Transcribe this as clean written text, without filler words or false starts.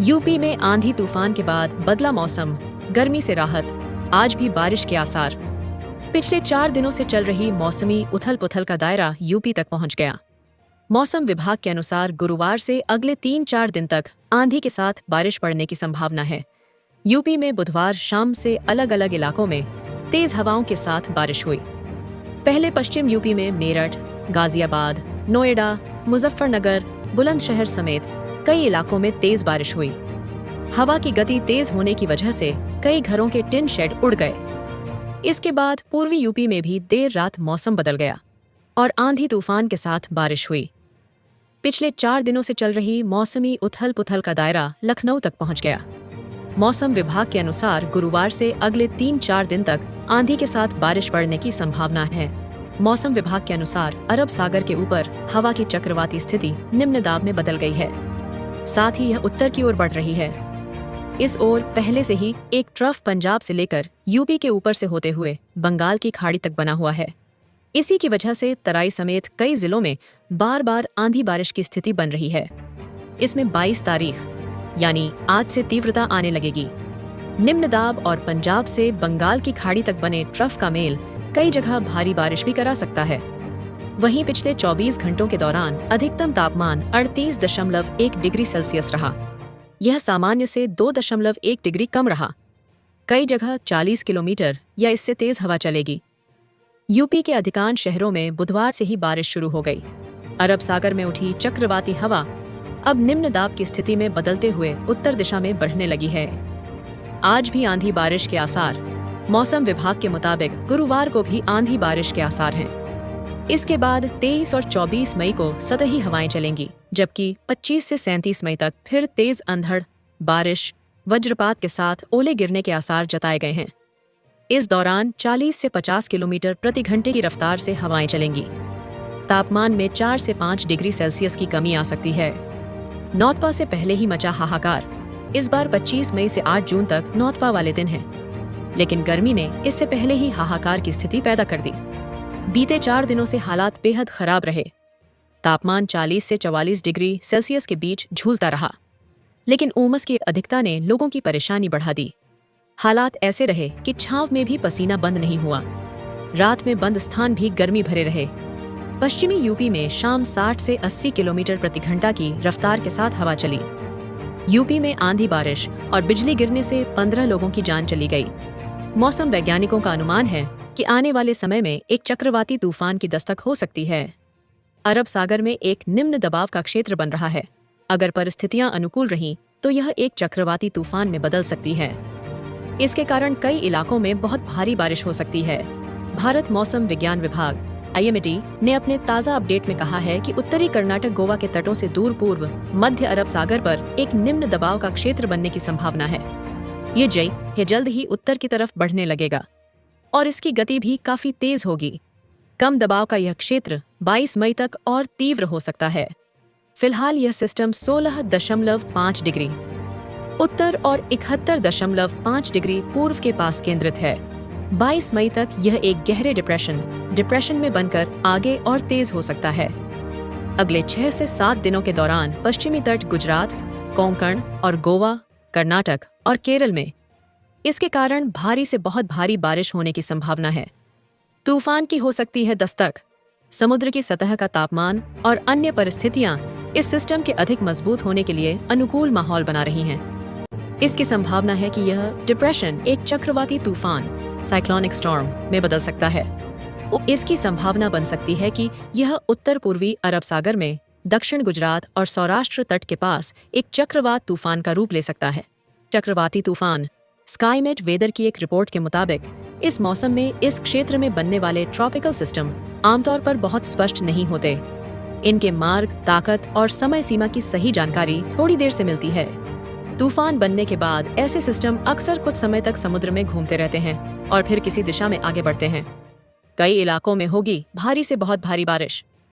UP में आंधी तूफान के बाद बदला मौसम, गर्मी से राहत, आज भी बारिश के आसार। पिछले 4 दिनों से चल रही मौसमी उथल-पुथल का दायरा यूपी तक पहुंच गया। मौसम विभाग के अनुसार गुरुवार से अगले 3-4 दिन तक आंधी के साथ बारिश पड़ने की संभावना है। यूपी में बुधवार शाम से अलग-अलग इलाकों में तेज हवाओं के साथ बारिश हुई। पहले पश्चिम यूपी में मेरठ, गाजियाबाद, नोएडा, मुजफ्फरनगर, बुलंदशहर समेत कई इलाकों में तेज बारिश हुई। हवा की गति तेज होने की वजह से कई घरों के टिन शेड उड़ गए। इसके बाद पूर्वी यूपी में भी देर रात मौसम बदल गया और आंधी तूफान के साथ बारिश हुई। पिछले 4 दिनों से चल रही मौसमी उथल-पुथल का दायरा लखनऊ तक पहुंच गया। मौसम विभाग के अनुसार गुरुवार से अगले 3-4 दिन तक आंधी के साथ बारिश पड़ने की संभावना है। मौसम विभाग के अनुसार अरब सागर के ऊपर हवा की चक्रवाती स्थिति निम्न दाब में बदल गई है। साथ ही यह उत्तर की ओर बढ़ रही है। इस ओर पहले से ही एक ट्रफ पंजाब से लेकर यूपी के ऊपर से होते हुए बंगाल की खाड़ी तक बना हुआ है। इसी की वजह से तराई समेत कई जिलों में बार बार आंधी बारिश की स्थिति बन रही है। इसमें 22 तारीख यानी आज से तीव्रता आने लगेगी। निम्न दाब और पंजाब से बंगाल की खाड़ी तक बने ट्रफ का मेल कई जगह भारी बारिश भी करा सकता है। वहीं पिछले 24 घंटों के दौरान अधिकतम तापमान 38.1 डिग्री सेल्सियस रहा। यह सामान्य से 2.1 डिग्री कम रहा। कई जगह 40 किलोमीटर या इससे तेज हवा चलेगी। यूपी के अधिकांश शहरों में बुधवार से ही बारिश शुरू हो गई। अरब सागर में उठी चक्रवाती हवा अब निम्न दाब की स्थिति में बदलते हुए उत्तर दिशा में बढ़ने लगी है। आज भी आंधी बारिश के आसार। मौसम विभाग के मुताबिक गुरुवार को भी आंधी बारिश के आसार हैं। इसके बाद 23 और 24 मई को सतही हवाएं चलेंगी, जबकि 25 से 37 मई तक फिर तेज अंधड़, बारिश, वज्रपात के साथ ओले गिरने के आसार जताए गए हैं। इस दौरान 40 से 50 किलोमीटर प्रति घंटे की रफ्तार से हवाएं चलेंगी। तापमान में 4 से 5 डिग्री सेल्सियस की कमी आ सकती है। नौतपा से पहले ही मचा हाहाकार। इस बार 25 मई से 8 जून तक नौतपा वाले दिन हैं, लेकिन गर्मी ने इससे पहले ही हाहाकार की स्थिति पैदा कर दी। बीते 4 दिनों से हालात बेहद खराब रहे। तापमान 40 से 44 डिग्री सेल्सियस के बीच झूलता रहा, लेकिन उमस की अधिकता ने लोगों की परेशानी बढ़ा दी। हालात ऐसे रहे कि छांव में भी पसीना बंद नहीं हुआ। रात में बंद स्थान भी गर्मी भरे रहे। पश्चिमी यूपी में शाम 60 से 80 किलोमीटर प्रति घंटा की रफ्तार के साथ हवा चली। यूपी में आंधी बारिश और बिजली गिरने से 15 लोगों की जान चली गई। मौसम वैज्ञानिकों का अनुमान है कि आने वाले समय में एक चक्रवाती तूफान की दस्तक हो सकती है। अरब सागर में एक निम्न दबाव का क्षेत्र बन रहा है। अगर परिस्थितियां अनुकूल रहीं तो यह एक चक्रवाती तूफान में बदल सकती है। इसके कारण कई इलाकों में बहुत भारी बारिश हो सकती है। भारत मौसम विज्ञान विभाग IMD ने अपने ताज़ा अपडेट में कहा है कि उत्तरी कर्नाटक गोवा के तटों से दूर पूर्व मध्य अरब सागर पर एक निम्न दबाव का क्षेत्र बनने की संभावना है। ये जल्द ही उत्तर की तरफ बढ़ने लगेगा और इसकी गति भी काफी तेज होगी। कम दबाव का यह क्षेत्र 22 मई तक और तीव्र हो सकता है। फिलहाल यह सिस्टम 16.5 डिग्री उत्तर और 71.5 डिग्री पूर्व के पास केंद्रित है। 22 मई तक यह एक गहरे डिप्रेशन में बनकर आगे और तेज हो सकता है। अगले 6 से 7 दिनों के दौरान पश्चिमी तट गुजरात, कोंकण और गोवा, कर्नाटक और केरल में इसके कारण भारी से बहुत भारी बारिश होने की संभावना है। तूफान की हो सकती है दस्तक। समुद्र की सतह का तापमान और अन्य परिस्थितियां इस सिस्टम के अधिक मजबूत होने के लिए अनुकूल माहौल बना रही हैं। इसकी संभावना है कि यह डिप्रेशन एक चक्रवाती तूफान साइक्लोनिक स्टॉर्म में बदल सकता है। इसकी संभावना बन सकती है कि यह उत्तर पूर्वी अरब सागर में दक्षिण गुजरात और सौराष्ट्र तट के पास एक चक्रवात तूफान का रूप ले सकता है। चक्रवाती तूफान स्काईमेट वेदर की एक रिपोर्ट के मुताबिक इस मौसम में इस क्षेत्र में बनने वाले ट्रॉपिकल सिस्टम आमतौर पर बहुत स्पष्ट नहीं होते। इनके मार्ग, ताकत और समय सीमा की सही जानकारी थोड़ी देर से मिलती है। तूफान बनने के बाद ऐसे सिस्टम अक्सर कुछ समय तक समुद्र में घूमते रहते हैं और फिर किसी दिशा में आगे बढ़ते हैं। कई इलाकों में होगी भारी से बहुत भारी बारिश।